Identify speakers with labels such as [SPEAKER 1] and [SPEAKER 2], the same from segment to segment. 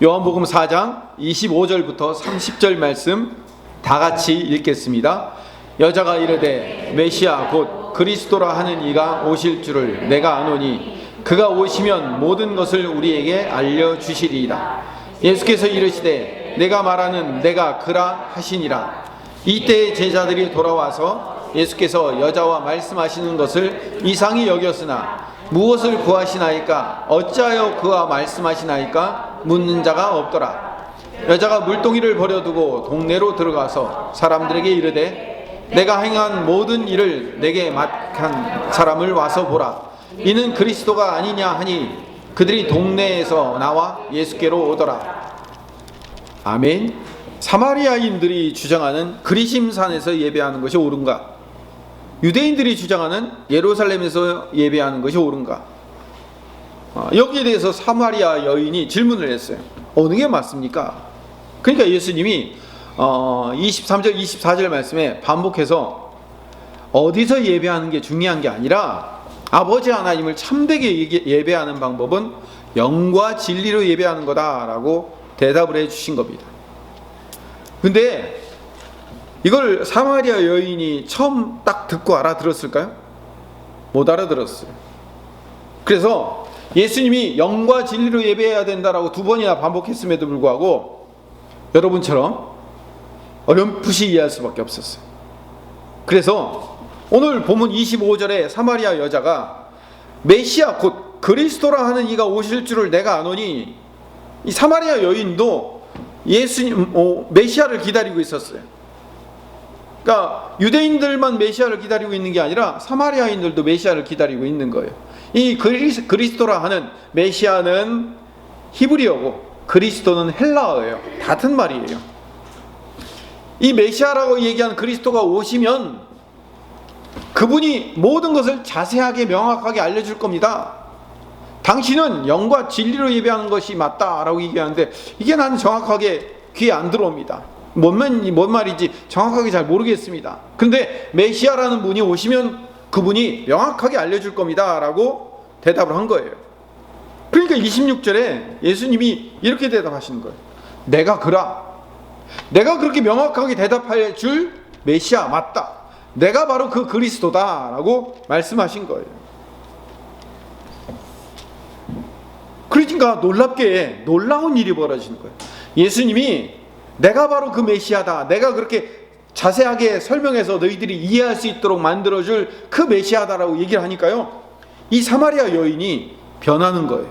[SPEAKER 1] 요한복음 4장 25절부터 30절 말씀 다 같이 읽겠습니다. 여자가 이르되 메시아 곧 그리스도라 하는 이가 오실 줄을 내가 아노니 그가 오시면 모든 것을 우리에게 알려주시리이다. 예수께서 이르시되 내가 말하는 내가 그라 하시니라. 이때에 제자들이 돌아와서 예수께서 여자와 말씀하시는 것을 이상히 여겼으나 무엇을 구하시나이까 어찌하여 그와 말씀하시나이까 묻는 자가 없더라. 여자가 물동이를 버려두고 동네로 들어가서 사람들에게 이르되 내가 행한 모든 일을 내게 맡은 사람을 와서 보라. 이는 그리스도가 아니냐 하니 그들이 동네에서 나와 예수께로 오더라. 아멘. 사마리아인들이 주장하는 그리심산에서 예배하는 것이 옳은가? 유대인들이 주장하는 예루살렘에서 예배하는 것이 옳은가? 여기에 대해서 사마리아 여인이 질문을 했어요. 어느 게 맞습니까? 그러니까 예수님이 23절 24절 말씀에 반복해서 어디서 예배하는 게 중요한 게 아니라 아버지 하나님을 참되게 예배하는 방법은 영과 진리로 예배하는 거다라고 대답을 해주신 겁니다. 근데 이걸 사마리아 여인이 처음 딱 듣고 알아들었을까요? 못 알아들었어요. 그래서 예수님이 영과 진리로 예배해야 된다라고 2번이나 반복했음에도 불구하고 여러분처럼 어렴풋이 이해할 수밖에 없었어요. 그래서 오늘 본문 25절에 사마리아 여자가 메시아 곧 그리스도라 하는 이가 오실 줄을 내가 아노니, 이 사마리아 여인도 예수님 메시아를 기다리고 있었어요. 그러니까 유대인들만 메시아를 기다리고 있는 게 아니라 사마리아인들도 메시아를 기다리고 있는 거예요. 이 그리스도라 하는 메시아는 히브리어고 그리스도는 헬라어예요. 같은 말이에요. 이 메시아라고 얘기하는 그리스도가 오시면 그분이 모든 것을 자세하게 명확하게 알려줄 겁니다. 당신은 영과 진리로 예배하는 것이 맞다라고 얘기하는데 이게 나는 정확하게 귀에 안 들어옵니다. 뭔 말인지 정확하게 잘 모르겠습니다. 그런데 메시아라는 분이 오시면 그분이 명확하게 알려줄 겁니다 라고 대답을 한 거예요. 그러니까 26절에 예수님이 이렇게 대답하시는 거예요. 내가 그라. 내가 그렇게 명확하게 대답할 줄 메시아 맞다. 내가 바로 그 그리스도다 라고 말씀하신 거예요. 그러니까 놀랍게 놀라운 일이 벌어지는 거예요. 예수님이 내가 바로 그 메시아다. 내가 그렇게 자세하게 설명해서 너희들이 이해할 수 있도록 만들어줄 그 메시아다라고 얘기를 하니까요. 이 사마리아 여인이 변하는 거예요.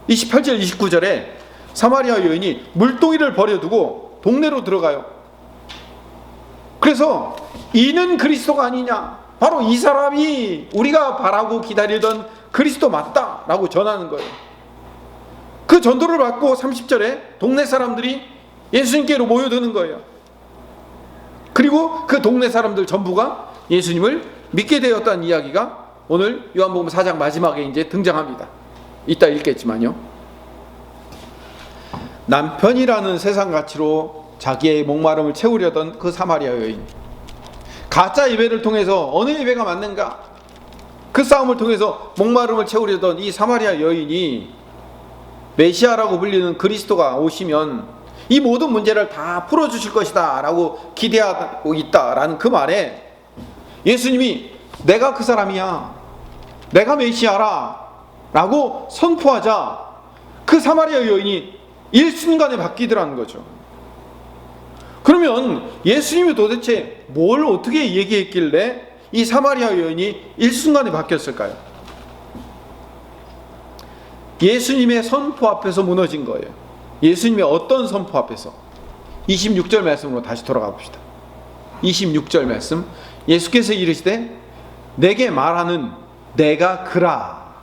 [SPEAKER 1] 28절 29절에 사마리아 여인이 물동이를 버려두고 동네로 들어가요. 그래서 이는 그리스도가 아니냐. 바로 이 사람이 우리가 바라고 기다리던 그리스도 맞다라고 전하는 거예요. 그 전도를 받고 30절에 동네 사람들이 예수님께로 모여드는 거예요. 그리고 그 동네 사람들 전부가 예수님을 믿게 되었다는 이야기가 오늘 요한복음 4장 마지막에 이제 등장합니다. 이따 읽겠지만요. 남편이라는 세상 가치로 자기의 목마름을 채우려던 그 사마리아 여인, 가짜 예배를 통해서 어느 예배가 맞는가, 그 싸움을 통해서 목마름을 채우려던 이 사마리아 여인이 메시아라고 불리는 그리스도가 오시면 이 모든 문제를 다 풀어주실 것이다 라고 기대하고 있다라는 그 말에 예수님이 내가 그 사람이야, 내가 메시아라 라고 선포하자 그 사마리아 여인이 일순간에 바뀌더라는 거죠. 그러면 예수님이 도대체 뭘 어떻게 얘기했길래 이 사마리아 여인이 일순간에 바뀌었을까요? 예수님의 선포 앞에서 무너진 거예요. 예수님의 어떤 선포 앞에서? 26절 말씀으로 다시 돌아가 봅시다. 26절 말씀, 예수께서 이르시되 내게 말하는 내가 그라,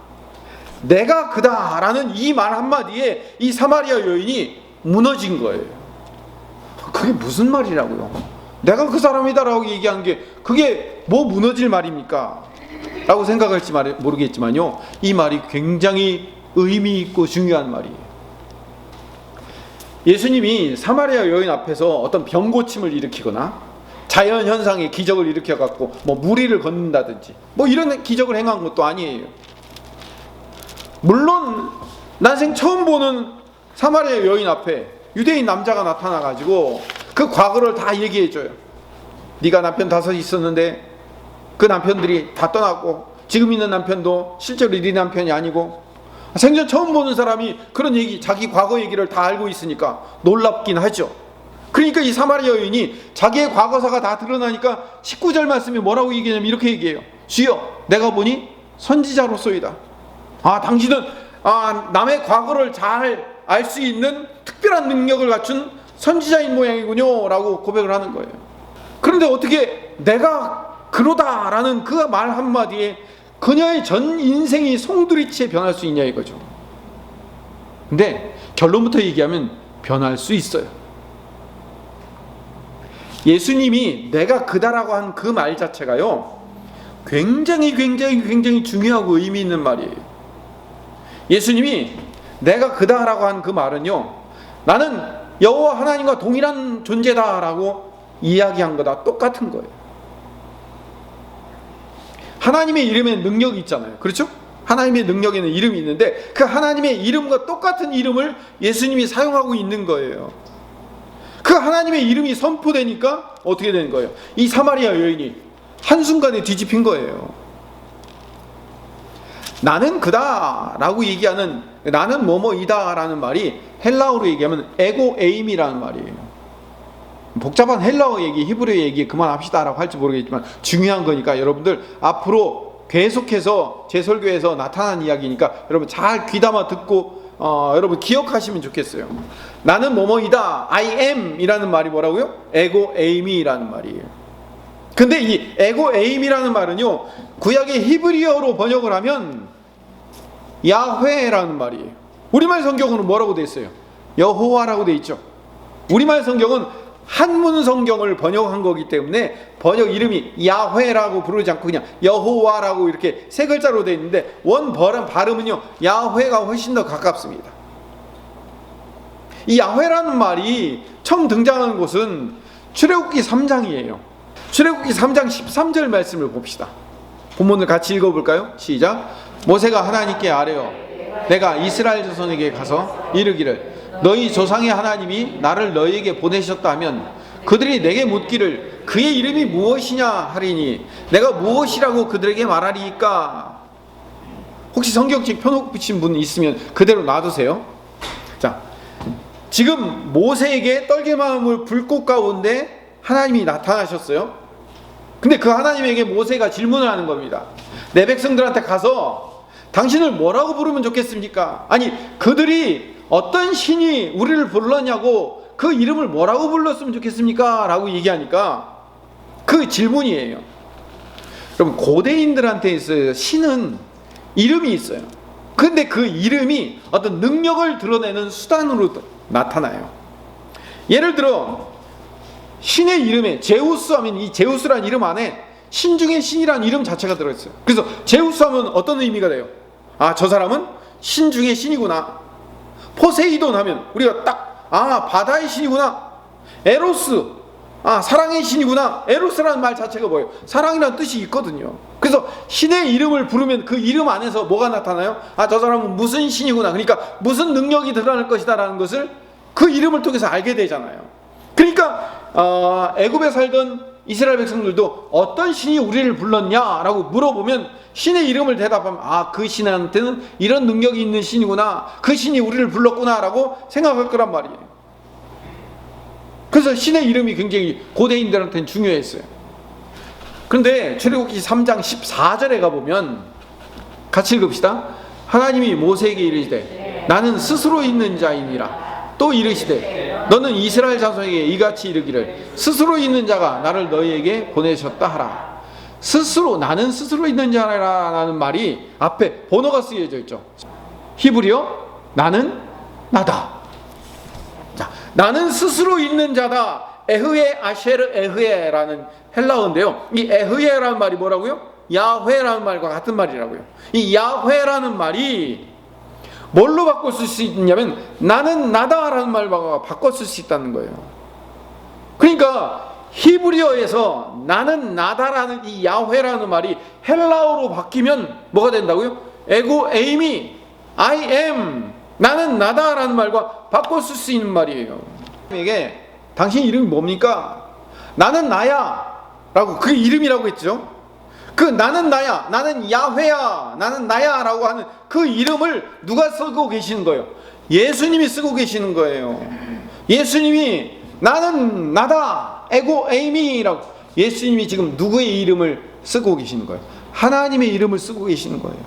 [SPEAKER 1] 내가 그다 라는 이 말 한마디에 이 사마리아 여인이 무너진 거예요. 그게 무슨 말이라고요? 내가 그 사람이다 라고 얘기한 게 그게 뭐 무너질 말입니까? 라고 생각할지 모르겠지만요, 이 말이 굉장히 의미 있고 중요한 말이에요. 예수님이 사마리아 여인 앞에서 어떤 병고침을 일으키거나 자연 현상의 기적을 일으켜갖고 뭐 무리를 걷는다든지 뭐 이런 기적을 행한 것도 아니에요. 물론 난생 처음 보는 사마리아 여인 앞에 유대인 남자가 나타나가지고 그 과거를 다 얘기해줘요. 네가 남편 5 있었는데 그 남편들이 다 떠났고 지금 있는 남편도 실제로 네 남편이 아니고, 생전 처음 보는 사람이 그런 얘기, 자기 과거 얘기를 다 알고 있으니까 놀랍긴 하죠. 그러니까 이 사마리아 여인이 자기의 과거사가 다 드러나니까 19절 말씀이 뭐라고 얘기하냐면 이렇게 얘기해요. 주여, 내가 보니 선지자로소이다. 당신은 남의 과거를 잘 알 수 있는 특별한 능력을 갖춘 선지자인 모양이군요 라고 고백을 하는 거예요. 그런데 어떻게 내가 그러다라는 그 말 한마디에 그녀의 전 인생이 송두리째 변할 수 있냐 이거죠. 근데 결론부터 얘기하면 변할 수 있어요. 예수님이 내가 그다라고 한 그 말 자체가요, 굉장히 중요하고 의미 있는 말이에요. 예수님이 내가 그다라고 한 그 말은요, 나는 여호와 하나님과 동일한 존재다라고 이야기한 거다 똑같은 거예요. 하나님의 이름에 능력이 있잖아요. 그렇죠? 하나님의 능력에는 이름이 있는데 그 하나님의 이름과 똑같은 이름을 예수님이 사용하고 있는 거예요. 그 하나님의 이름이 선포되니까 어떻게 되는 거예요? 이 사마리아 여인이 한순간에 뒤집힌 거예요. 나는 그다 라고 얘기하는, 나는 뭐뭐이다 라는 말이 헬라어로 얘기하면 에고 에임이라는 말이에요. 복잡한 헬라어 얘기, 히브리 얘기 그만합시다 라고 할지 모르겠지만 중요한 거니까 여러분들 앞으로 계속해서 제 설교에서 나타난 이야기니까 여러분 잘 귀담아 듣고 여러분 기억하시면 좋겠어요. 나는 뭐뭐이다, I am 이라는 말이 뭐라고요? 에고 에임이라는 말이에요. 근데 이 에고 에임이라는 말은요, 구약의 히브리어로 번역을 하면 야훼라는 말이에요. 우리말 성경으로 뭐라고 돼 있어요? 여호와라고 돼 있죠. 우리말 성경은 한문 성경을 번역한 거기 때문에 번역 이름이 야훼라고 부르지 않고 그냥 여호와라고 이렇게 3글자로 돼 있는데 원 발음은요, 야훼가 훨씬 더 가깝습니다. 이 야훼라는 말이 처음 등장하는 곳은 출애굽기 3장이에요. 출애굽기 3장 13절 말씀을 봅시다. 본문을 같이 읽어볼까요? 시작. 모세가 하나님께 아뢰어 내가 이스라엘 자손에게 가서 이르기를 너희 조상의 하나님이 나를 너희에게 보내셨다 하면 그들이 내게 묻기를 그의 이름이 무엇이냐 하리니 내가 무엇이라고 그들에게 말하리이까. 혹시 성경책 펴놓으신 분 있으면 그대로 놔두세요. 자, 지금 모세에게 떨기마음을 불꽃 가운데 하나님이 나타나셨어요. 근데 그 하나님에게 모세가 질문을 하는 겁니다. 내 백성들한테 가서 당신을 뭐라고 부르면 좋겠습니까? 아니, 그들이 어떤 신이 우리를 불렀냐고 그 이름을 뭐라고 불렀으면 좋겠습니까? 라고 얘기하니까 그 질문이에요. 여러분, 고대인들한테 있어요. 신은 이름이 있어요. 근데 그 이름이 어떤 능력을 드러내는 수단으로 나타나요. 예를 들어 신의 이름에 제우스 하면 이 제우스라는 이름 안에 신 중에 신이라는 이름 자체가 들어있어요. 그래서 제우스 하면 어떤 의미가 돼요? 저 사람은 신 중에 신이구나. 포세이돈 하면 우리가 딱 바다의 신이구나. 에로스, 사랑의 신이구나. 에로스라는 말 자체가 뭐예요? 사랑이라는 뜻이 있거든요. 그래서 신의 이름을 부르면 그 이름 안에서 뭐가 나타나요? 저 사람은 무슨 신이구나. 그러니까 무슨 능력이 드러날 것이다 라는 것을 그 이름을 통해서 알게 되잖아요. 그러니까 애굽에 살던 이스라엘 백성들도 어떤 신이 우리를 불렀냐라고 물어보면 신의 이름을 대답하면 그 신한테는 이런 능력이 있는 신이구나, 그 신이 우리를 불렀구나라고 생각할 거란 말이에요. 그래서 신의 이름이 굉장히 고대인들한테는 중요했어요. 그런데 출애굽기 3장 14절에 가보면 같이 읽읍시다. 하나님이 모세에게 이르시되 나는 스스로 있는 자이니라. 또 이르시되 너는 이스라엘 자손에게 이같이 이르기를 스스로 있는 자가 나를 너희에게 보내셨다 하라. 스스로, 나는 스스로 있는 자라는 말이 앞에 번호가 쓰여져 있죠. 히브리어 나는 나다. 자, 나는 스스로 있는 자다. 에흐에 아쉐르 에흐에라는 헬라어인데요, 이 에흐에라는 말이 뭐라고요? 야훼라는 말과 같은 말이라고요. 이 야훼라는 말이 뭘로 바꿔 쓸 수 있냐면 나는 나다라는 말과 바꿔 쓸 수 있다는 거예요. 그러니까 히브리어에서 나는 나다라는 이 야훼라는 말이 헬라어로 바뀌면 뭐가 된다고요? 에고 에이미 I am 나는 나다라는 말과 바꿔 쓸 수 있는 말이에요. 에게 당신 이름이 뭡니까? 나는 나야 라고, 그게 이름이라고 했죠. 그 나는 나야, 나는 야훼야, 나는 나야 라고 하는 그 이름을 누가 쓰고 계시는 거예요? 예수님이 쓰고 계시는 거예요. 예수님이 나는 나다, 에고 에이미라고, 예수님이 지금 누구의 이름을 쓰고 계시는 거예요? 하나님의 이름을 쓰고 계시는 거예요.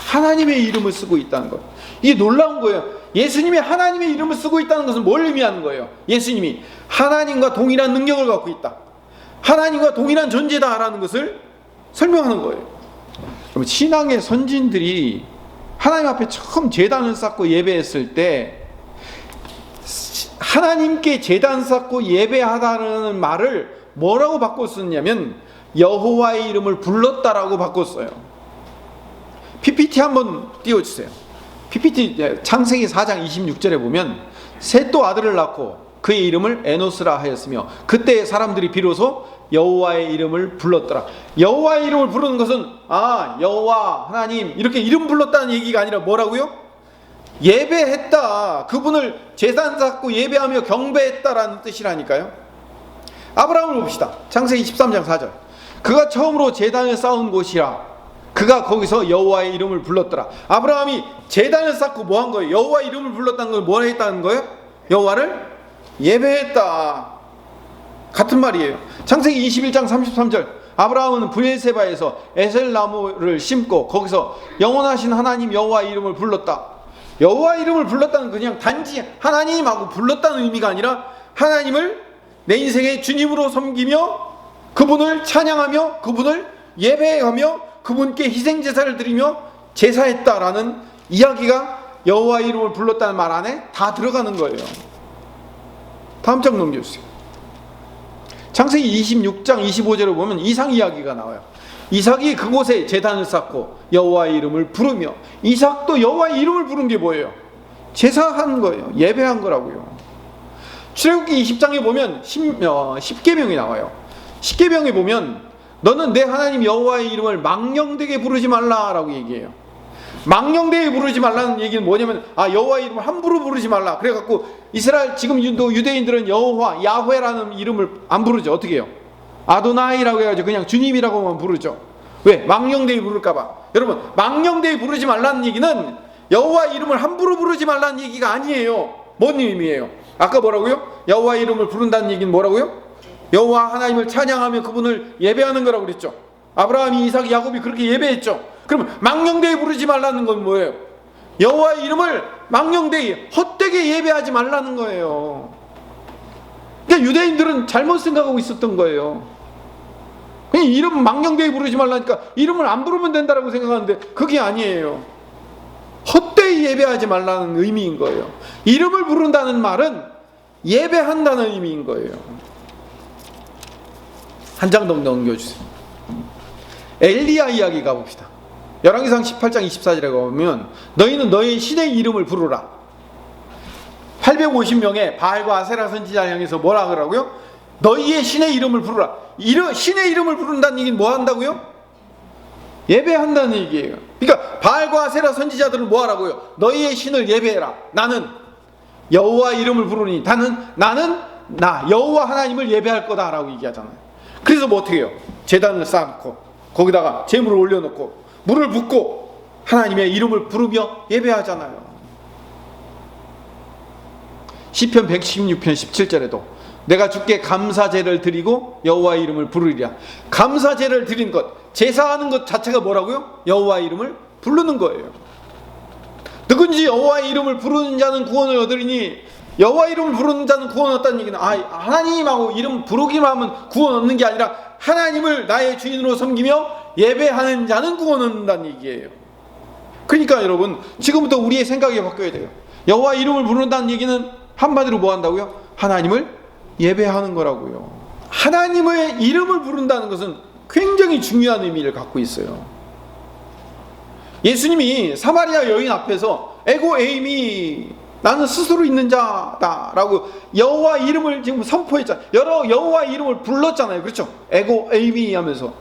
[SPEAKER 1] 하나님의 이름을 쓰고 있다는 거예요. 이게 놀라운 거예요. 예수님이 하나님의 이름을 쓰고 있다는 것은 뭘 의미하는 거예요? 예수님이 하나님과 동일한 능력을 갖고 있다, 하나님과 동일한 존재다라는 것을 설명하는 거예요. 그러면 신앙의 선진들이 하나님 앞에 처음 제단을 쌓고 예배했을 때 하나님께 제단 쌓고 예배하다는 말을 뭐라고 바꿨었냐면 여호와의 이름을 불렀다라고 바꿨어요. PPT 한번 띄워주세요. PPT 창세기 4장 26절에 보면 셋도 아들을 낳고 그의 이름을 에노스라 하였으며 그때 사람들이 비로소 여호와의 이름을 불렀더라. 여호와의 이름을 부르는 것은 여호와 하나님 이렇게 이름 불렀다는 얘기가 아니라 뭐라고요? 예배했다, 그분을 제단 쌓고 예배하며 경배했다라는 뜻이라니까요. 아브라함을 봅시다. 창세기 13장 4절. 그가 처음으로 제단을 쌓은 곳이라 그가 거기서 여호와의 이름을 불렀더라. 아브라함이 제단을 쌓고 뭐 한 거예요? 여호와의 이름을 불렀다는 걸 뭐 했다는 거예요? 여호와를 예배했다, 같은 말이에요. 창세기 21장 33절. 아브라함은 브엘세바에서 에셀나무를 심고 거기서 영원하신 하나님 여호와의 이름을 불렀다. 여호와의 이름을 불렀다는 그냥 단지 하나님하고 불렀다는 의미가 아니라 하나님을 내 인생의 주님으로 섬기며 그분을 찬양하며 그분을 예배하며 그분께 희생제사를 드리며 제사했다라는 이야기가 여호와의 이름을 불렀다는 말 안에 다 들어가는 거예요. 다음 장 넘겨주세요. 창세기 26장 25절을 보면 이삭 이야기가 나와요. 이삭이 그곳에 제단을 쌓고 여호와의 이름을 부르며, 이삭도 여호와의 이름을 부른 게 뭐예요? 제사한 거예요. 예배한 거라고요. 출애굽기 20장에 보면 십계명이 나와요. 십계명에 보면 너는 내 하나님 여호와의 이름을 망령되게 부르지 말라라고 얘기해요. 망령되게 부르지 말라는 얘기는 뭐냐면 여호와의 이름을 함부로 부르지 말라. 그래갖고 이스라엘 지금 유대인들은 여호와 야훼라는 이름을 안 부르죠. 어떻게 해요? 아도나이라고 해가지고 그냥 주님이라고만 부르죠. 왜? 망령되게 부를까봐. 여러분, 망령되게 부르지 말라는 얘기는 여호와의 이름을 함부로 부르지 말라는 얘기가 아니에요. 뭔 의미예요? 아까 뭐라고요? 여호와의 이름을 부른다는 얘기는 뭐라고요? 여호와 하나님을 찬양하며 그분을 예배하는 거라고 그랬죠. 아브라함이, 이삭이, 야곱이 그렇게 예배했죠. 그러면 망령되게 부르지 말라는 건 뭐예요? 여호와의 이름을 망령되게 헛되게 예배하지 말라는 거예요. 그러니까 유대인들은 잘못 생각하고 있었던 거예요. 그냥 이름 망령되게 부르지 말라니까 이름을 안 부르면 된다라고 생각하는데 그게 아니에요. 헛되이 예배하지 말라는 의미인 거예요. 이름을 부른다는 말은 예배한다는 의미인 거예요. 한 장 더 넘겨주세요. 엘리야 이야기 가봅시다. 열왕기상 18장 24절에 가보면 너희는 너희 신의 이름을 부르라. 850명의 바알과 아세라 선지자를 향해서 뭐라 그러라고요? 너희의 신의 이름을 부르라. 신의 이름을 부른다는 얘기는 뭐 한다고요? 예배한다는 얘기예요. 그러니까 바알과 아세라 선지자들은 뭐 하라고요? 너희의 신을 예배해라. 나는 여호와 이름을 부르니 나는 나 여호와 하나님을 예배할 거다라고 얘기하잖아요. 그래서 뭐 어떻게 해요? 제단을 쌓고 거기다가 제물을 올려놓고 물을 붓고 하나님의 이름을 부르며 예배하잖아요. 시편 116편 17절에도 내가 주께 감사제를 드리고 여호와의 이름을 부르리라. 감사제를 드린 것, 제사하는 것 자체가 뭐라고요? 여호와의 이름을 부르는 거예요. 누군지 여호와의 이름을 부르는 자는 구원을 얻으리니, 여호와 이름을 부르는 자는 구원 얻다는 얘기는 하나님하고 이름 부르기만 하면 구원 얻는 게 아니라 하나님을 나의 주인으로 섬기며 예배하는 자는 구원 얻는다는 얘기예요. 그러니까 여러분, 지금부터 우리의 생각이 바뀌어야 돼요. 여호와 이름을 부른다는 얘기는 한마디로 뭐 한다고요? 하나님을 예배하는 거라고요. 하나님의 이름을 부른다는 것은 굉장히 중요한 의미를 갖고 있어요. 예수님이 사마리아 여인 앞에서 에고 에이미, 나는 스스로 있는 자다 라고 여호와 이름을 지금 선포했잖아요. 여러 여호와 이름을 불렀잖아요. 그렇죠? 에고 에이미 하면서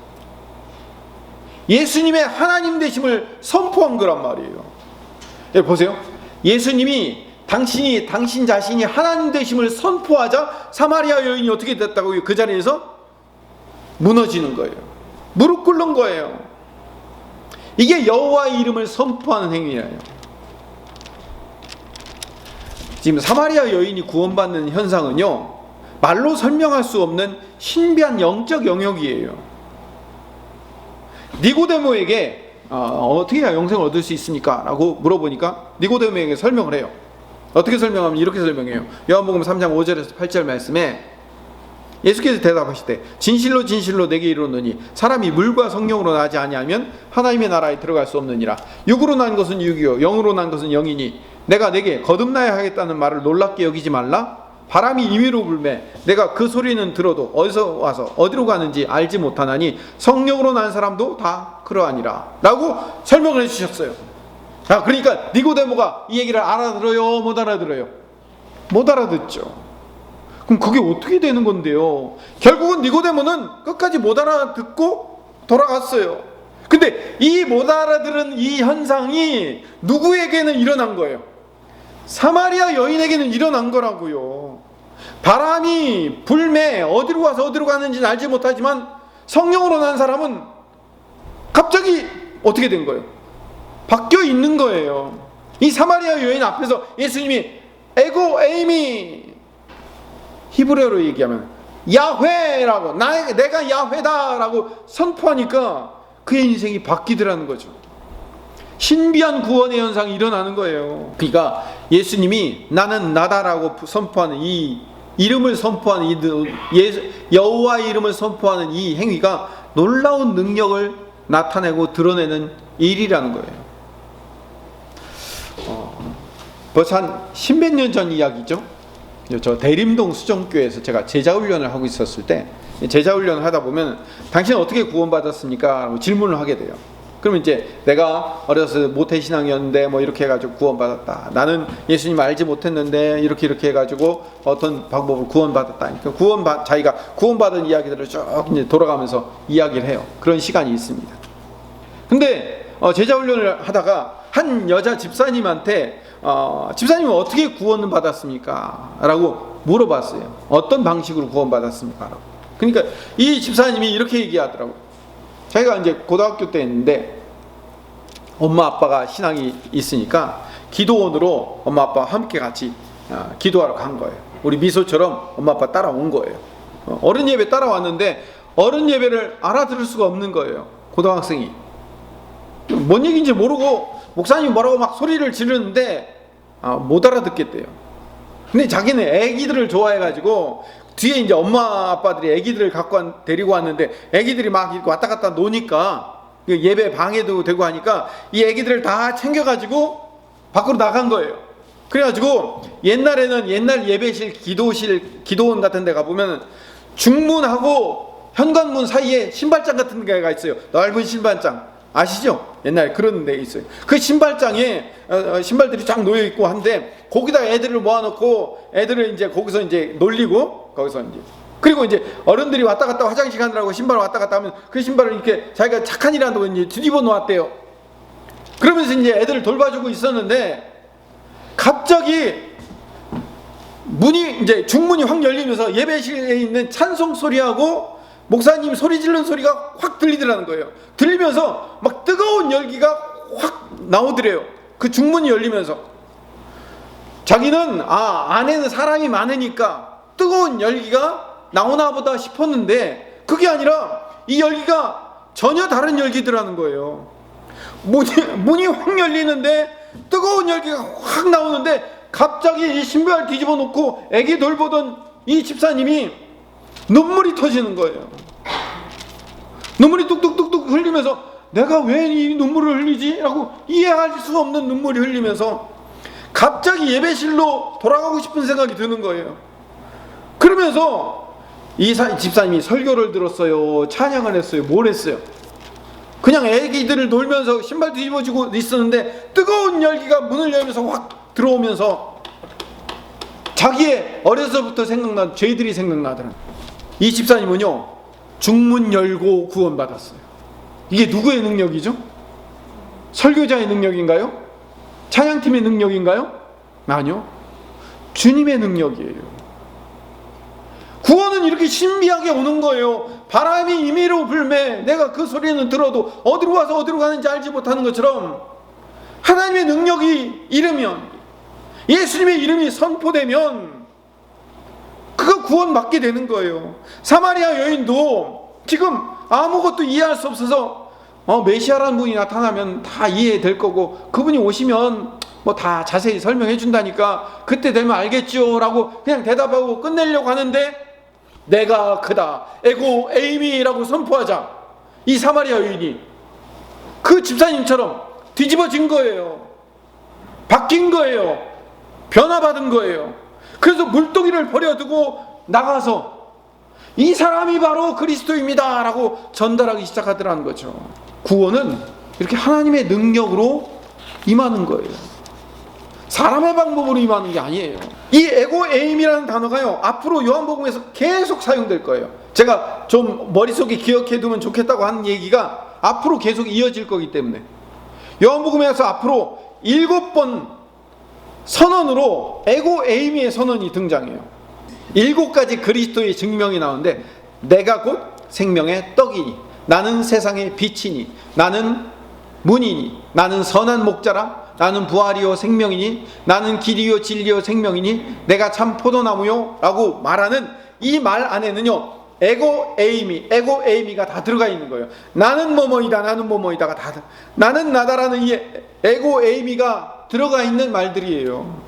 [SPEAKER 1] 예수님의 하나님 되심을 선포한 거란 말이에요. 보세요. 예수님이 당신 자신이 하나님 되심을 선포하자 사마리아 여인이 어떻게 됐다고요? 그 자리에서 무너지는 거예요. 무릎 꿇는 거예요. 이게 여호와의 이름을 선포하는 행위예요. 지금 사마리아 여인이 구원받는 현상은요, 말로 설명할 수 없는 신비한 영적 영역이에요. 니고데모에게 어떻게 해야 영생을 얻을 수 있습니까? 라고 물어보니까 니고데모에게 설명을 해요. 어떻게 설명하면 이렇게 설명해요. 요한복음 3장 5절에서 8절 말씀에 예수께서 대답하시되 진실로 진실로 내게 이르노니 사람이 물과 성령으로 나지 아니하면 하나님의 나라에 들어갈 수 없느니라. 육으로 난 것은 육이요 영으로 난 것은 영이니 내가 내게 거듭나야 하겠다는 말을 놀랍게 여기지 말라. 바람이 임의로 불매 내가 그 소리는 들어도 어디서 와서 어디로 가는지 알지 못하나니 성령으로 난 사람도 다 그러하니라 라고 설명을 해주셨어요. 그러니까 니고데모가 이 얘기를 알아들어요? 못 알아들어요? 못 알아듣죠. 그럼 그게 어떻게 되는 건데요? 결국은 니고데모는 끝까지 못 알아듣고 돌아갔어요. 근데 이 못 알아들은 이 현상이 누구에게는 일어난 거예요? 사마리아 여인에게는 일어난 거라고요. 바람이 불매 어디로 와서 어디로 가는지는 알지 못하지만 성령으로 난 사람은 갑자기 어떻게 된 거예요? 바뀌어 있는 거예요. 이 사마리아 여인 앞에서 예수님이 에고 에이미, 히브리어로 얘기하면 야훼라고, 내가 야훼다라고 선포하니까 그의 인생이 바뀌더라는 거죠. 신비한 구원의 현상이 일어나는 거예요. 그러니까 예수님이 나는 나다라고 선포하는 이 이름을 선포하는 여호와의 이름을 선포하는 이 행위가 놀라운 능력을 나타내고 드러내는 일이라는 거예요. 벌써 한 십몇 년 전 이야기죠. 저 대림동 수정교회에서 제가 제자훈련을 하고 있었을 때, 제자훈련을 하다 보면 당신은 어떻게 구원받았습니까? 라고 질문을 하게 돼요. 그러면 이제 내가 어렸을 때 모태신앙이었는데 뭐 이렇게 해가지고 구원받았다. 나는 예수님 알지 못했는데 이렇게 해가지고 어떤 방법으로 구원받았다. 그러니까 자기가 구원받은 이야기들을 쭉 이제 돌아가면서 이야기를 해요. 그런 시간이 있습니다. 근데 제자훈련을 하다가 한 여자 집사님한테 집사님은 어떻게 구원을 받았습니까? 라고 물어봤어요. 어떤 방식으로 구원받았습니까? 라고. 그러니까 이 집사님이 이렇게 얘기하더라고요. 자기가 이제 고등학교 때 있는데 엄마 아빠가 신앙이 있으니까 기도원으로 엄마 아빠와 함께 같이 기도하러 간 거예요. 우리 미소처럼 엄마 아빠 따라온 거예요. 어른 예배 따라왔는데 어른 예배를 알아들을 수가 없는 거예요. 고등학생이 뭔 얘기인지 모르고 목사님이 뭐라고 막 소리를 지르는데 못 알아듣겠대요. 근데 자기는 애기들을 좋아해가지고 뒤에 이제 엄마 아빠들이 애기들을 데리고 왔는데 애기들이 막 이렇게 왔다 갔다 노니까 예배 방해도 되고 하니까 이 애기들을 다 챙겨가지고 밖으로 나간 거예요. 그래가지고 옛날에는 옛날 예배실 기도원 같은 데 가보면 중문하고 현관문 사이에 신발장 같은 데가 있어요. 넓은 신발장 아시죠? 옛날에 그런 데 있어요. 그 신발장에 신발들이 쫙 놓여 있고 한데 거기다 애들을 모아놓고 애들을 이제 거기서 이제 놀리고 거기서 이제 그리고 이제 어른들이 왔다 갔다 화장실 가느라고 신발 왔다 갔다 하면 그 신발을 이렇게 자기가 착한 일 한다고 이제 뒤집어 놓았대요. 그러면서 이제 애들을 돌봐주고 있었는데 갑자기 문이 이제 중문이 확 열리면서 예배실에 있는 찬송 소리하고 목사님 소리 지르는 소리가 확 들리더라는 거예요. 들리면서 막 뜨거운 열기가 확 나오더래요. 그 중문이 열리면서 자기는 안에는 사람이 많으니까 뜨거운 열기가 나오나 보다 싶었는데 그게 아니라 이 열기가 전혀 다른 열기더라는 거예요. 문이 확 열리는데 뜨거운 열기가 확 나오는데 갑자기 이 신발 뒤집어 놓고 애기 돌보던 이 집사님이 눈물이 터지는 거예요. 눈물이 뚝뚝뚝뚝 흘리면서 내가 왜 이 눈물을 흘리지? 라고 이해할 수 없는 눈물이 흘리면서 갑자기 예배실로 돌아가고 싶은 생각이 드는 거예요. 그러면서 이 집사님이 설교를 들었어요? 찬양을 했어요? 뭘 했어요? 그냥 애기들을 놀면서 신발 뒤집어지고 있었는데 뜨거운 열기가 문을 열면서 확 들어오면서 자기의 어려서부터 생각난 죄들이 생각나더라고요. 이 집사님은요 중문 열고 구원받았어요. 이게 누구의 능력이죠? 설교자의 능력인가요? 찬양팀의 능력인가요? 아니요. 주님의 능력이에요. 구원은 이렇게 신비하게 오는 거예요. 바람이 임의로 불매 내가 그 소리는 들어도 어디로 와서 어디로 가는지 알지 못하는 것처럼 하나님의 능력이 이르면, 예수님의 이름이 선포되면 그거 구원 받게 되는 거예요. 사마리아 여인도 지금 아무것도 이해할 수 없어서 메시아라는 분이 나타나면 다 이해될 거고 그분이 오시면 뭐 다 자세히 설명해 준다니까 그때 되면 알겠죠 라고 그냥 대답하고 끝내려고 하는데, 내가 그다 에고 에이미라고 선포하자 이 사마리아 여인이 그 집사님처럼 뒤집어진 거예요. 바뀐 거예요. 변화받은 거예요. 그래서 물동이를 버려두고 나가서 이 사람이 바로 그리스도입니다 라고 전달하기 시작하더라는 거죠. 구원은 이렇게 하나님의 능력으로 임하는 거예요. 사람의 방법으로 임하는 게 아니에요. 이 에고 에임이라는 단어가요, 앞으로 요한복음에서 계속 사용될 거예요. 제가 좀 머릿속에 기억해 두면 좋겠다고 하는 얘기가 앞으로 계속 이어질 거기 때문에 요한복음에서 앞으로 7번 선언으로 에고 에이미의 선언이 등장해요. 7가지 그리스도의 증명이 나오는데, 내가 곧 생명의 떡이니, 나는 세상의 빛이니, 나는 문이니, 나는 선한 목자라, 나는 부활이요 생명이니, 나는 길이요 진리요 생명이니, 내가 참 포도나무요 라고 말하는 이 말 안에는요 에고 에이미가 다 들어가 있는 거예요. 나는 뭐뭐이다, 나는 뭐뭐이다가 다, 나는 나다라는 이 에고 에이미가 들어가 있는 말들이에요.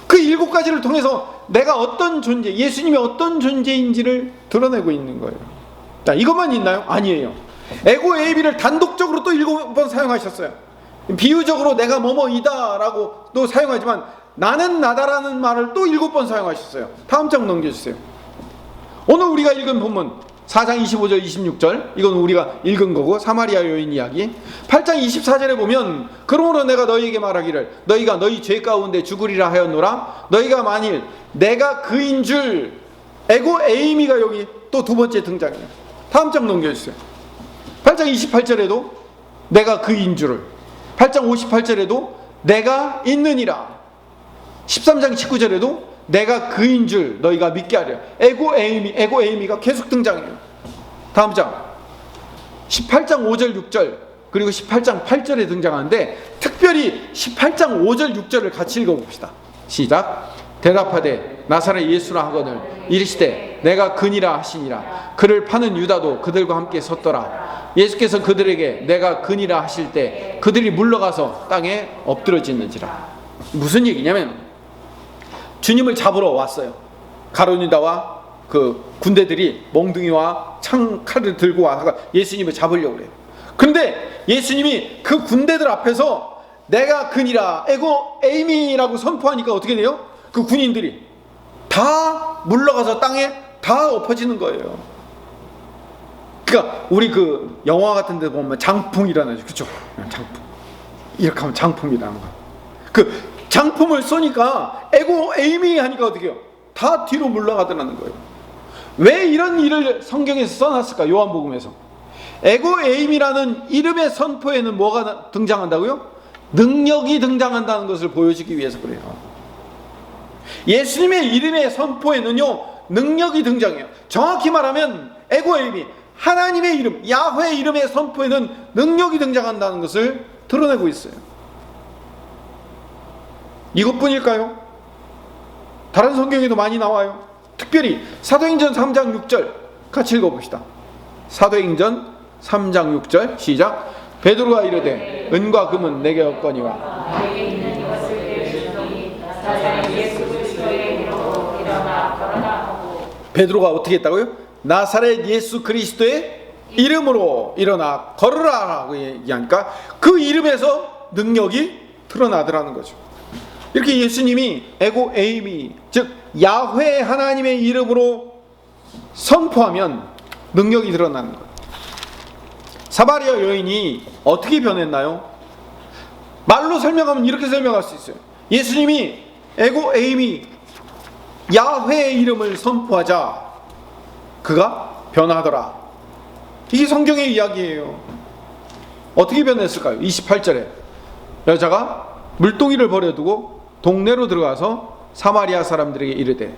[SPEAKER 1] 그 7가지를 통해서 내가 어떤 존재, 예수님이 어떤 존재인지를 드러내고 있는 거예요. 자, 이것만 있나요? 아니에요. 에고 에이미를 단독적으로 또 7번 사용하셨어요. 비유적으로 내가 뭐뭐이다 라고 또 사용하지만 나는 나다라는 말을 또 7번 사용하셨어요. 다음 장 넘겨주세요. 오늘 우리가 읽은 본문 4장 25절 26절, 이건 우리가 읽은 거고 사마리아 여인 이야기. 8장 24절에 보면, 그러므로 내가 너희에게 말하기를 너희가 너희 죄 가운데 죽으리라 하였노라. 너희가 만일 내가 그인 줄, 에고 에이미가 여기 또 2번째 등장해요. 다음 장 넘겨주세요. 8장 28절에도 내가 그인 줄을, 8장 58절에도 내가 있느니라, 13장 19절에도 내가 그인 줄 너희가 믿게 하려. 에고 에이미가 계속 등장해요. 다음 장 18장 5절 6절 그리고 18장 8절에 등장하는데, 특별히 18장 5절 6절을 같이 읽어봅시다. 시작. 대답하되 나사렛 예수라 하거늘 이르시되 내가 그니라 하시니라. 그를 파는 유다도 그들과 함께 섰더라. 예수께서 그들에게 내가 그니라 하실 때 그들이 물러가서 땅에 엎드러지는지라. 무슨 얘기냐면, 주님을 잡으러 왔어요. 가룟 유다와 그 군대들이 몽둥이와 칼을 들고 와서 예수님을 잡으려고 그래요. 그런데 예수님이 그 군대들 앞에서 내가 그니라 에고 에이미라고 선포하니까 어떻게 돼요? 그 군인들이 다 물러가서 땅에 다 엎어지는 거예요. 그러니까 우리 그 영화 같은 데 보면 장풍이라는, 그렇죠? 장풍. 이렇게 하면 장풍이라는 거. 그 장품을 쏘니까 에고 에이미 하니까 어떻게 해요? 다 뒤로 물러가더라는 거예요. 왜 이런 일을 성경에서 써놨을까? 요한복음에서 에고 에이미라는 이름의 선포에는 뭐가 등장한다고요? 능력이 등장한다는 것을 보여주기 위해서 그래요. 예수님의 이름의 선포에는요 능력이 등장해요. 정확히 말하면 에고 에이미, 하나님의 이름, 야훼 이름의 선포에는 능력이 등장한다는 것을 드러내고 있어요. 이것뿐일까요? 다른 성경에도 많이 나와요. 특별히 사도행전 3장 6절 같이 읽어봅시다. 사도행전 3장 6절 시작. 베드로가 이르되 은과 금은 내게 없거니와 베드로가 어떻게 했다고요? 나사렛 예수 그리스도의 이름으로 일어나 걸으라라고 얘기하니까 그 이름에서 능력이 드러나더라는 거죠. 이렇게 예수님이 에고 에이미, 즉 야훼 하나님의 이름으로 선포하면 능력이 드러나는 거예요. 사마리아 여인이 어떻게 변했나요? 말로 설명하면 이렇게 설명할 수 있어요. 예수님이 에고 에이미 야훼의 이름을 선포하자 그가 변하더라. 이게 성경의 이야기예요. 어떻게 변했을까요? 28절에 여자가 물동이를 버려두고 동네로 들어가서 사마리아 사람들에게 이르되,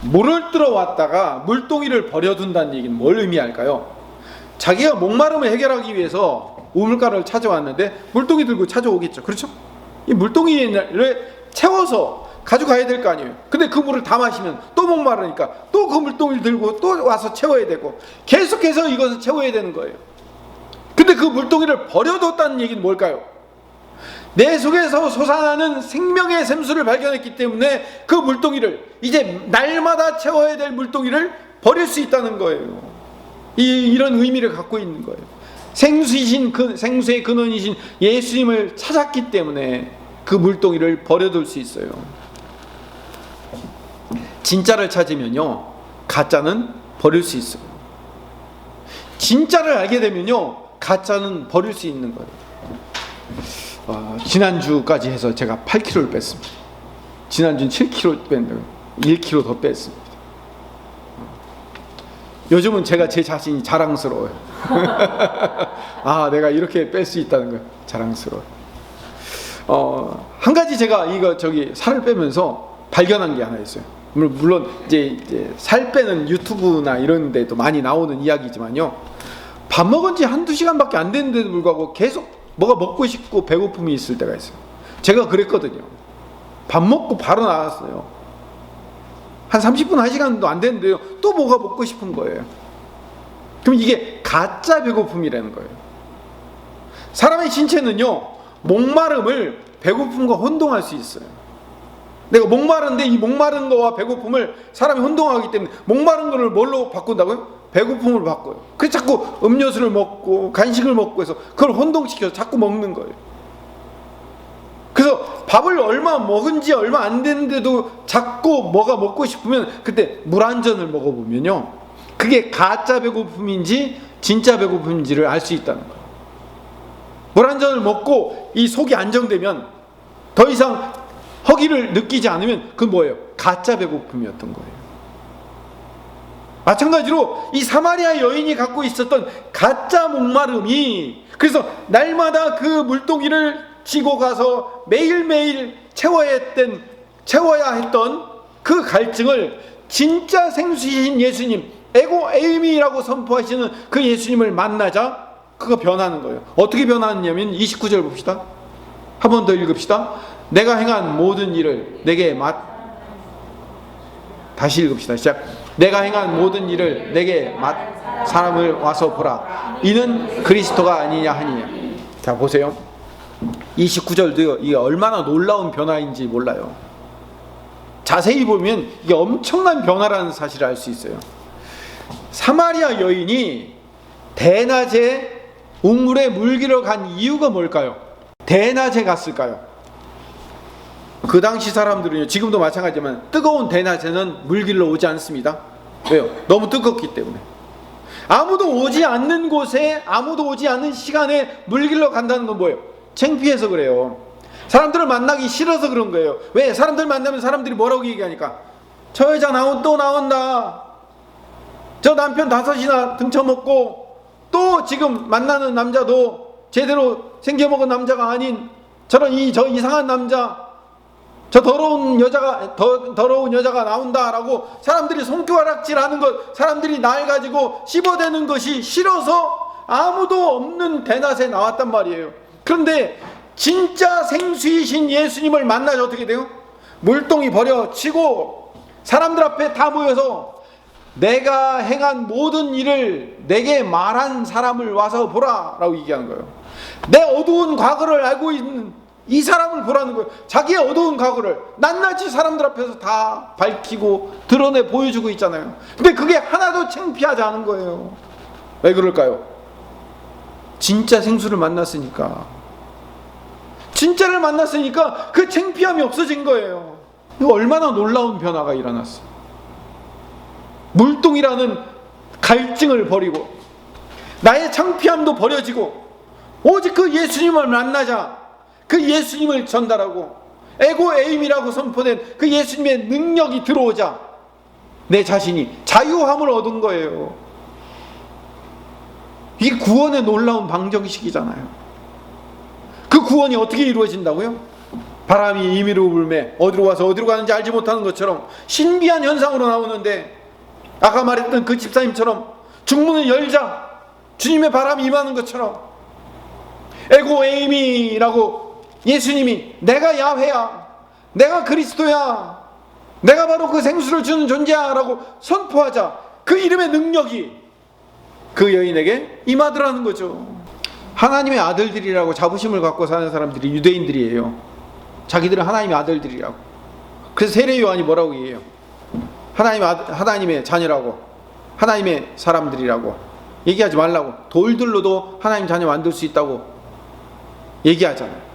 [SPEAKER 1] 물을 뜨러 왔다가 물동이를 버려둔다는 얘기는 뭘 의미할까요? 자기가 목마름을 해결하기 위해서 우물가를 찾아왔는데 물동이 들고 찾아오겠죠. 그렇죠? 이 물동이를 채워서 가져가야 될 거 아니에요. 근데 그 물을 다 마시면 또 목마르니까 또 그 물동이를 들고 또 와서 채워야 되고, 계속해서 이것을 채워야 되는 거예요. 근데 그 물동이를 버려뒀다는 얘기는 뭘까요? 내 속에서 솟아나는 생명의 샘수를 발견했기 때문에 그 물동이를, 이제 날마다 채워야 될 물동이를 버릴 수 있다는 거예요. 이런 의미를 갖고 있는 거예요. 생수의 근원이신 예수님을 찾았기 때문에 그 물동이를 버려둘 수 있어요. 진짜를 찾으면요, 가짜는 버릴 수 있어요. 진짜를 알게 되면요, 가짜는 버릴 수 있는 거예요. 지난주까지 해서 제가 8kg를 뺐습니다. 지난주는 7kg 뺐는데 1kg 더 뺐습니다. 요즘은 제가 제 자신이 자랑스러워요. 내가 이렇게 뺄 수 있다는 거 자랑스러워요. 한 가지 제가 살을 빼면서 발견한 게 하나 있어요. 물론 이제 살 빼는 유튜브나 이런 데도 많이 나오는 이야기지만요, 밥 먹은 지 한두 시간밖에 안 됐는데도 불구하고 계속 뭐가 먹고 싶고 배고픔이 있을 때가 있어요. 제가 그랬거든요. 밥 먹고 바로 나왔어요. 한 30분, 1시간도 안 됐는데요, 또 뭐가 먹고 싶은 거예요. 그럼 이게 가짜 배고픔이라는 거예요. 사람의 신체는요, 목마름을 배고픔과 혼동할 수 있어요. 내가 목마른데 이 목마른 거와 배고픔을 사람이 혼동하기 때문에 목마른 거를 뭘로 바꾼다고요? 배고픔으로 바꿔요. 그래서 자꾸 음료수를 먹고 간식을 먹고 해서 그걸 혼동시켜서 자꾸 먹는 거예요. 그래서 밥을 얼마 먹은 지 얼마 안 됐는데도 자꾸 뭐가 먹고 싶으면 그때 물 한 잔을 먹어보면요, 그게 가짜 배고픔인지 진짜 배고픔인지를 알 수 있다는 거예요. 물 한 잔을 먹고 이 속이 안정되면, 더 이상 허기를 느끼지 않으면 그건 뭐예요? 가짜 배고픔이었던 거예요. 마찬가지로 이 사마리아 여인이 갖고 있었던 가짜 목마름이, 그래서 날마다 그 물동이를 지고 가서 매일매일 채워야 했던 그 갈증을 진짜 생수이신 예수님, 에이미라고 선포하시는 그 예수님을 만나자 그거 변하는 거예요. 어떻게 변하느냐면 29절 봅시다. 한 번 더 읽읍시다. 내가 행한 모든 일을 내게 다시 읽읍시다. 시작. 내가 행한 모든 일을 내게 사람을 와서 보라. 이는 그리스도가 아니냐 하니냐. 자, 보세요. 29절도요, 이게 얼마나 놀라운 변화인지 몰라요. 자세히 보면 이게 엄청난 변화라는 사실을 알 수 있어요. 사마리아 여인이 대낮에 우물에 물기러 간 이유가 뭘까요? 대낮에 갔을까요? 그 당시 사람들은요, 지금도 마찬가지지만 뜨거운 대낮에는 물길로 오지 않습니다. 왜요? 너무 뜨겁기 때문에. 아무도 오지 않는 곳에, 아무도 오지 않는 시간에 물길로 간다는 건 뭐예요? 창피해서 그래요. 사람들을 만나기 싫어서 그런 거예요. 왜? 사람들 만나면 사람들이 뭐라고 얘기하니까, 저 여자 또 나온다, 저 남편 5이나 등쳐먹고 또 지금 만나는 남자도 제대로 생겨먹은 남자가 아닌 저 이상한 남자, 저 더러운 여자가 나온다라고 사람들이 손가락질하는 것, 사람들이 날 가지고 씹어대는 것이 싫어서 아무도 없는 대낮에 나왔단 말이에요. 그런데 진짜 생수이신 예수님을 만나서 어떻게 돼요? 물동이 버려치고 사람들 앞에 다 모여서 내가 행한 모든 일을 내게 말한 사람을 와서 보라 라고 얘기하는 거예요. 내 어두운 과거를 알고 있는 이 사람을 보라는 거예요. 자기의 어두운 과거를 낱낱이 사람들 앞에서 다 밝히고 드러내 보여주고 있잖아요. 근데 그게 하나도 창피하지 않은 거예요. 왜 그럴까요? 진짜 생수를 만났으니까. 진짜를 만났으니까 그 창피함이 없어진 거예요. 이거 얼마나 놀라운 변화가 일어났어. 물동이라는 갈증을 버리고 나의 창피함도 버려지고 오직 그 예수님을 만나자 그 예수님을 전달하고 에이미라고 선포된 그 예수님의 능력이 들어오자 내 자신이 자유함을 얻은 거예요. 이게 구원의 놀라운 방정식이잖아요. 그 그 구원이 어떻게 이루어진다고요? 바람이 임의로 불매 어디로 와서 어디로 가는지 알지 못하는 것처럼 신비한 현상으로 나오는데, 아까 말했던 그 집사님처럼 중문을 열자 주님의 바람이 임하는 것처럼, 에고 에이미라고 예수님이 내가 야훼야, 내가 그리스도야, 내가 바로 그 생수를 주는 존재야 라고 선포하자 그 이름의 능력이 그 여인에게 임하더라는 거죠. 하나님의 아들들이라고 자부심을 갖고 사는 사람들이 유대인들이에요. 자기들은 하나님의 아들들이라고. 그래서 세례 요한이 뭐라고 얘기해요? 하나님의 자녀라고, 하나님의 사람들이라고 얘기하지 말라고. 돌들로도 하나님 자녀 만들 수 있다고 얘기하잖아요.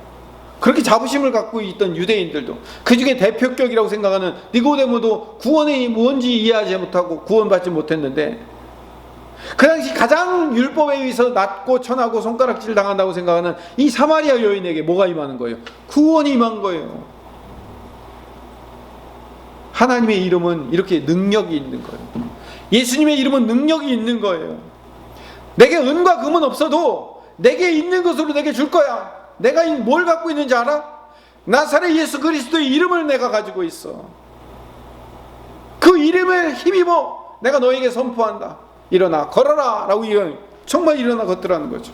[SPEAKER 1] 그렇게 자부심을 갖고 있던 유대인들도, 그 중에 대표격이라고 생각하는 니고데모도 구원이 뭔지 이해하지 못하고 구원받지 못했는데, 그 당시 가장 율법에 의해서 낮고 천하고 손가락질 당한다고 생각하는 이 사마리아 여인에게 뭐가 임하는 거예요? 구원이 임한 거예요. 하나님의 이름은 이렇게 능력이 있는 거예요. 예수님의 이름은 능력이 있는 거예요. 내게 은과 금은 없어도 내게 있는 것으로 내게 줄 거야. 내가 뭘 갖고 있는지 알아? 나사렛 예수 그리스도의 이름을 내가 가지고 있어. 그 이름을 힘입어 내가 너에게 선포한다. 일어나 걸어라 라고 정말 일어나 걷더라는 거죠.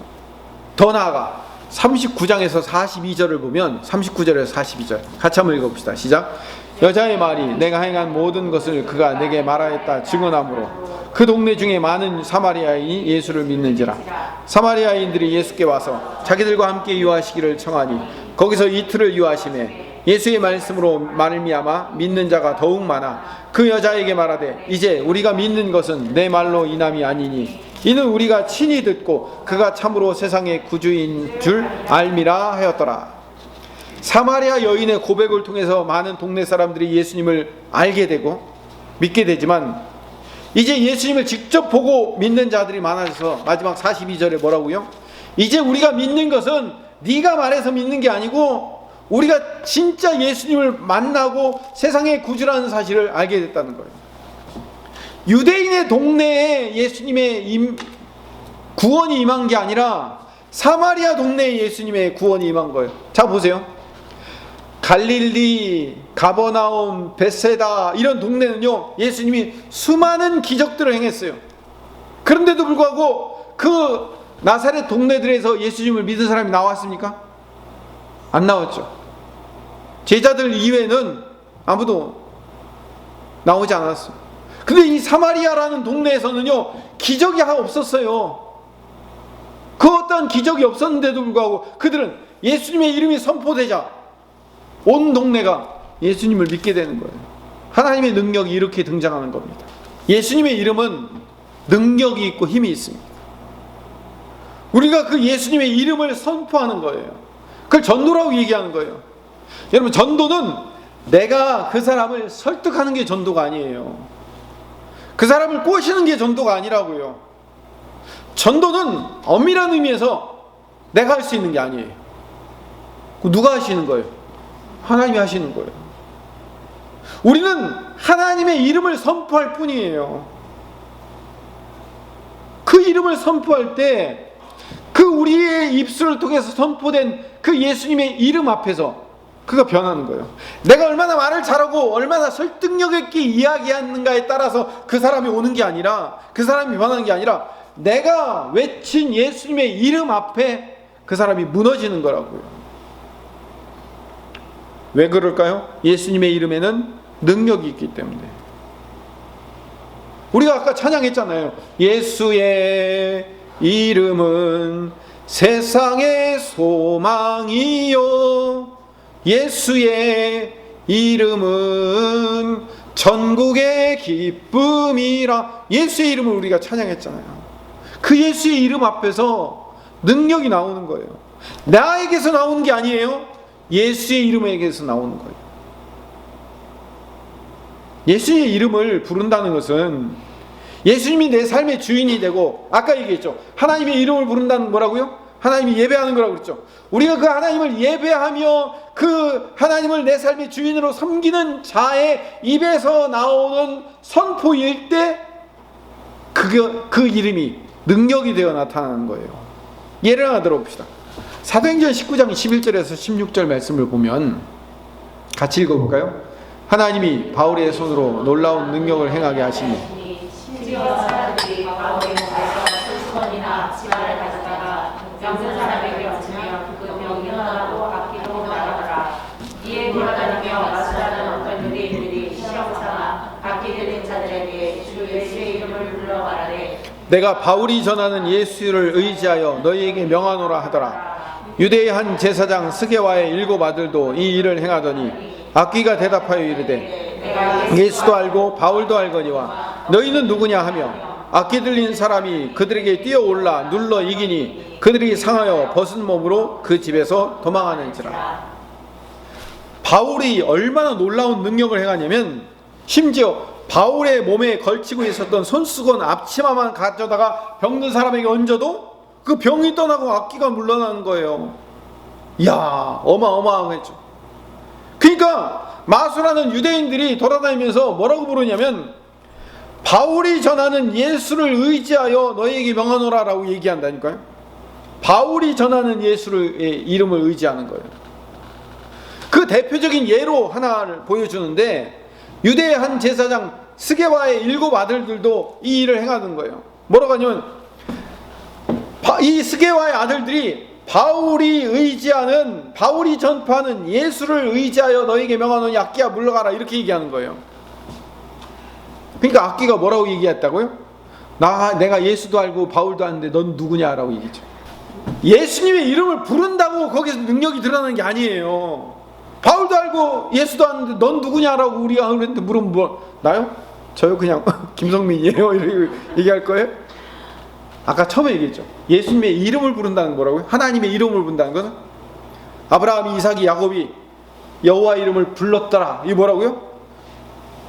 [SPEAKER 1] 더 나아가 39장에서 42절을 보면, 39절에서 42절 같이 한번 읽어봅시다. 시작. 여자의 말이 내가 행한 모든 것을 그가 내게 말하였다 증언하므로 그 동네 중에 많은 사마리아인이 예수를 믿는지라. 사마리아인들이 예수께 와서 자기들과 함께 유하시기를 청하니 거기서 이틀을 유하시매 예수의 말씀으로 말미암아 믿는 자가 더욱 많아 그 여자에게 말하되 이제 우리가 믿는 것은 내 말로 인함이 아니니 이는 우리가 친히 듣고 그가 참으로 세상의 구주인 줄 알미라 하였더라. 사마리아 여인의 고백을 통해서 많은 동네 사람들이 예수님을 알게 되고 믿게 되지만, 이제 예수님을 직접 보고 믿는 자들이 많아져서 마지막 42절에 뭐라고요? 이제 우리가 믿는 것은 네가 말해서 믿는 게 아니고 우리가 진짜 예수님을 만나고 세상의 구주라는 사실을 알게 됐다는 거예요. 유대인의 동네에 예수님의 구원이 임한 게 아니라 사마리아 동네에 예수님의 구원이 임한 거예요. 자 보세요. 갈릴리, 가버나움, 벳세다 이런 동네는요 예수님이 수많은 기적들을 행했어요. 그런데도 불구하고 그 나사렛 동네들에서 예수님을 믿은 사람이 나왔습니까? 안 나왔죠. 제자들 이외에는 아무도 나오지 않았어요. 근데 이 사마리아라는 동네에서는요 기적이 없었어요. 그 어떤 기적이 없었는데도 불구하고 그들은 예수님의 이름이 선포되자 온 동네가 예수님을 믿게 되는 거예요. 하나님의 능력이 이렇게 등장하는 겁니다. 예수님의 이름은 능력이 있고 힘이 있습니다. 우리가 그 예수님의 이름을 선포하는 거예요. 그걸 전도라고 얘기하는 거예요. 여러분, 전도는 내가 그 사람을 설득하는 게 전도가 아니에요. 그 사람을 꼬시는 게 전도가 아니라고요. 전도는 엄밀한 의미에서 내가 할 수 있는 게 아니에요. 누가 하시는 거예요? 하나님이 하시는 거예요. 우리는 하나님의 이름을 선포할 뿐이에요. 그 이름을 선포할 때 그 우리의 입술을 통해서 선포된 그 예수님의 이름 앞에서 그가 변하는 거예요. 내가 얼마나 말을 잘하고 얼마나 설득력 있게 이야기하는가에 따라서 그 사람이 오는 게 아니라, 그 사람이 변하는 게 아니라 내가 외친 예수님의 이름 앞에 그 사람이 무너지는 거라고요. 왜 그럴까요? 예수님의 이름에는 능력이 있기 때문에. 우리가 아까 찬양했잖아요. 예수의 이름은 세상의 소망이요, 예수의 이름은 전국의 기쁨이라. 예수의 이름을 우리가 찬양했잖아요. 그 예수의 이름 앞에서 능력이 나오는 거예요. 나에게서 나오는 게 아니에요. 예수의 이름에게서 나오는 거예요. 예수의 이름을 부른다는 것은 예수님이 내 삶의 주인이 되고, 아까 얘기했죠. 하나님의 이름을 부른다는 뭐라고요? 하나님이 예배하는 거라고 그랬죠. 우리가 그 하나님을 예배하며 그 하나님을 내 삶의 주인으로 섬기는 자의 입에서 나오는 선포일 때 그 이름이 능력이 되어 나타나는 거예요. 예를 하나 들어봅시다. 사도행전 19장 11절에서 16절 말씀을 보면 같이 읽어볼까요? 하나님이 바울의 손으로 놀라운 능력을 행하게 하시니
[SPEAKER 2] 심지어 사람들이 바울의 몸에서 수건이나 지발을 가져다가 병든 사람에게 얹으며 그 병이 일어나고 악기도 나가더라. 이에 돌아다니며 마술하는 어떤 유대인들이 시험 삼아 악기 들린 자들에게 주 예수의 이름을 불러 말하되
[SPEAKER 1] 내가 바울이 전하는 예수를 의지하여 너희에게 명하노라 하더라. 유대의 한 제사장 스게와의 7 아들도 이 일을 행하더니 악기가 대답하여 이르되 예수도 알고 바울도 알거니와 너희는 누구냐 하며 악기 들린 사람이 그들에게 뛰어올라 눌러 이기니 그들이 상하여 벗은 몸으로 그 집에서 도망하는지라. 바울이 얼마나 놀라운 능력을 행하냐면 심지어 바울의 몸에 걸치고 있었던 손수건 앞치마만 가져다가 병든 사람에게 얹어도 그 병이 떠나고 악기가 물러나는 거예요. 이야, 어마어마하겠죠. 그러니까 마술하는 유대인들이 돌아다니면서 뭐라고 부르냐면 바울이 전하는 예수를 의지하여 너희에게 명하노라 라고 얘기한다니까요. 바울이 전하는 예수의 이름을 의지하는 거예요. 그 대표적인 예로 하나를 보여주는데 유대의 한 제사장 스게와의 7 아들들도 이 일을 행하는 거예요. 뭐라고 하냐면 이 스게와의 아들들이 바울이 의지하는, 바울이 전파하는 예수를 의지하여 너에게 명하노니 악기야 물러가라 이렇게 얘기하는 거예요. 그러니까 악기가 뭐라고 얘기했다고요? 내가 예수도 알고 바울도 아는데 넌 누구냐라고 얘기했죠. 예수님의 이름을 부른다고 거기서 능력이 드러나는 게 아니에요. 바울도 알고 예수도 아는데 넌 누구냐라고 우리가 그랬는데 물으면 뭐 나요? 저요 그냥 김성민이에요 이렇게 얘기할 거예요? 아까 처음에 얘기했죠. 예수님의 이름을 부른다는 뭐라고요? 하나님의 이름을 부른다는 것은 아브라함, 이삭이, 야곱이 여호와 이름을 불렀더라. 이게 뭐라고요?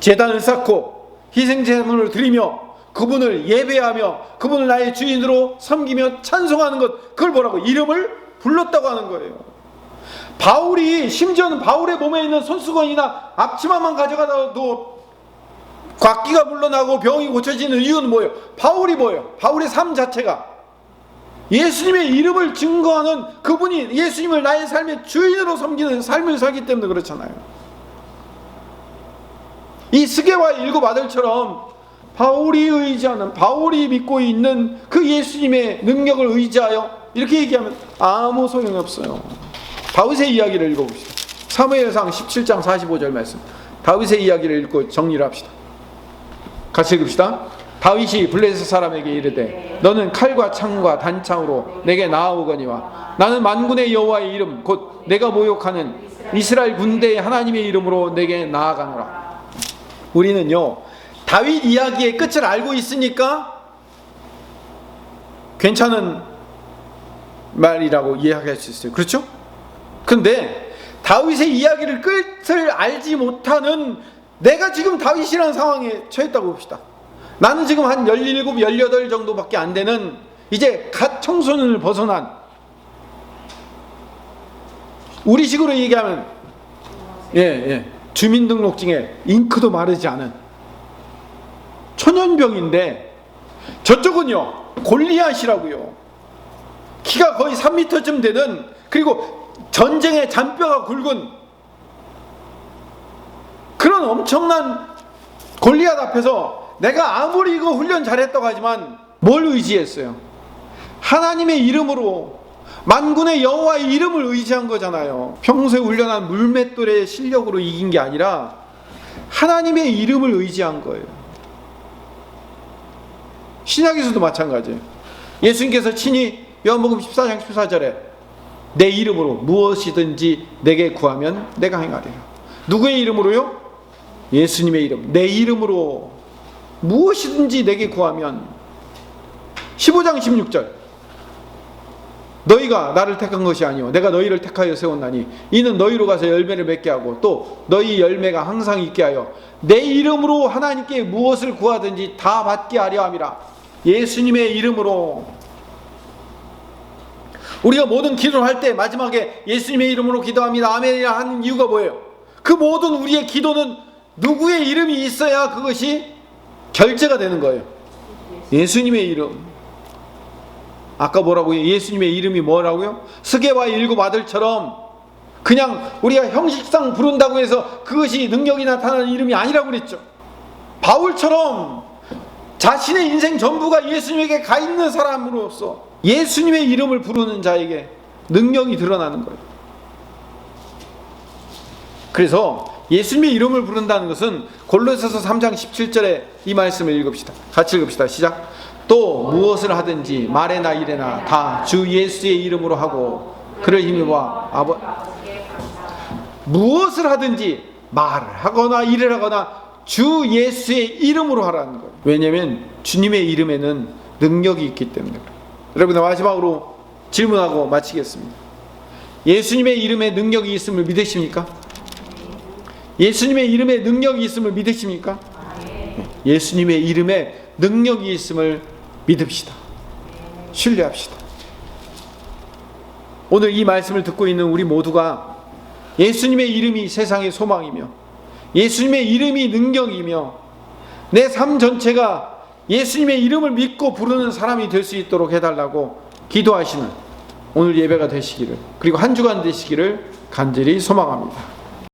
[SPEAKER 1] 제단을 쌓고 희생제물을 드리며 그분을 예배하며 그분을 나의 주인으로 섬기며 찬송하는 것, 그걸 뭐라고? 이름을 불렀다고 하는 거예요. 바울이 심지어는 바울의 몸에 있는 손수건이나 앞치마만 가져가도 악기가 물러나고 병이 고쳐지는 이유는 뭐예요? 바울이 뭐예요? 바울의 삶 자체가 예수님의 이름을 증거하는, 그분이 예수님을 나의 삶의 주인으로 섬기는 삶을 살기 때문에 그렇잖아요. 이 스게와의 7 아들처럼 바울이 의지하는, 바울이 믿고 있는 그 예수님의 능력을 의지하여 이렇게 얘기하면 아무 소용이 없어요. 다윗의 이야기를 읽어봅시다. 사무엘상 17장 45절 말씀. 다윗의 이야기를 읽고 정리를 합시다. 같이 읽읍시다. 다윗이 블레셋 사람에게 이르되 너는 칼과 창과 단창으로 내게 나아오거니와 나는 만군의 여호와의 이름 곧 내가 모욕하는 이스라엘 군대의 하나님의 이름으로 내게 나아가노라. 우리는요 다윗 이야기의 끝을 알고 있으니까 괜찮은 말이라고 이해할 수 있어요. 그렇죠? 근데 다윗의 이야기를 끝을 알지 못하는 내가 지금 다윗이라는 상황에 처했다고 봅시다. 나는 지금 한 17, 18 정도밖에 안 되는 이제 갓 청소년을 벗어난, 우리식으로 얘기하면 주민등록증에 잉크도 마르지 않은 초년병인데 저쪽은요 골리앗이라고요. 키가 거의 3m쯤 되는, 그리고 전쟁의 잔뼈가 굵은 그런 엄청난 골리앗 앞에서 내가 아무리 이거 훈련 잘했다고 하지만 뭘 의지했어요? 하나님의 이름으로, 만군의 여호와의 이름을 의지한 거잖아요. 평소에 훈련한 물맷돌의 실력으로 이긴 게 아니라 하나님의 이름을 의지한 거예요. 신약에서도 마찬가지예요. 예수님께서 친히 요한복음 14장 14절에 내 이름으로 무엇이든지 내게 구하면 내가 행하리라. 누구의 이름으로요? 예수님의 이름, 내 이름으로 무엇이든지 내게 구하면. 15장 16절 너희가 나를 택한 것이 아니오 내가 너희를 택하여 세웠나니 이는 너희로 가서 열매를 맺게 하고 또 너희 열매가 항상 있게 하여 내 이름으로 하나님께 무엇을 구하든지 다 받게 하려 함이라. 예수님의 이름으로. 우리가 모든 기도를 할 때 마지막에 예수님의 이름으로 기도합니다 아멘이라 하는 이유가 뭐예요? 그 모든 우리의 기도는 누구의 이름이 있어야 그것이 결제가 되는 거예요? 예수님의 이름. 아까 뭐라고요? 예수님의 이름이 뭐라고요? 스게와 일곱 아들처럼 그냥 우리가 형식상 부른다고 해서 그것이 능력이 나타나는 이름이 아니라고 그랬죠. 바울처럼 자신의 인생 전부가 예수님에게 가 있는 사람으로서 예수님의 이름을 부르는 자에게 능력이 드러나는 거예요. 그래서 예수님의 이름을 부른다는 것은 골로새서 3장 17절에 이 말씀을 읽읍시다. 같이 읽읍시다. 시작. 또 무엇을 하든지 말에나 일에나 다 주 예수의 이름으로 하고 그를 힘입어 무엇을 하든지 말을 하거나 일을 하거나 주 예수의 이름으로 하라는 거예요. 왜냐하면 주님의 이름에는 능력이 있기 때문에. 여러분, 마지막으로 질문하고 마치겠습니다. 예수님의 이름에 능력이 있음을 믿으십니까? 예수님의 이름에 능력이 있음을 믿으십니까? 예수님의 이름에 능력이 있음을 믿읍시다. 신뢰합시다. 오늘 이 말씀을 듣고 있는 우리 모두가 예수님의 이름이 세상의 소망이며 예수님의 이름이 능력이며 내 삶 전체가 예수님의 이름을 믿고 부르는 사람이 될 수 있도록 해달라고 기도하시는 오늘 예배가 되시기를, 그리고 한 주간 되시기를 간절히 소망합니다.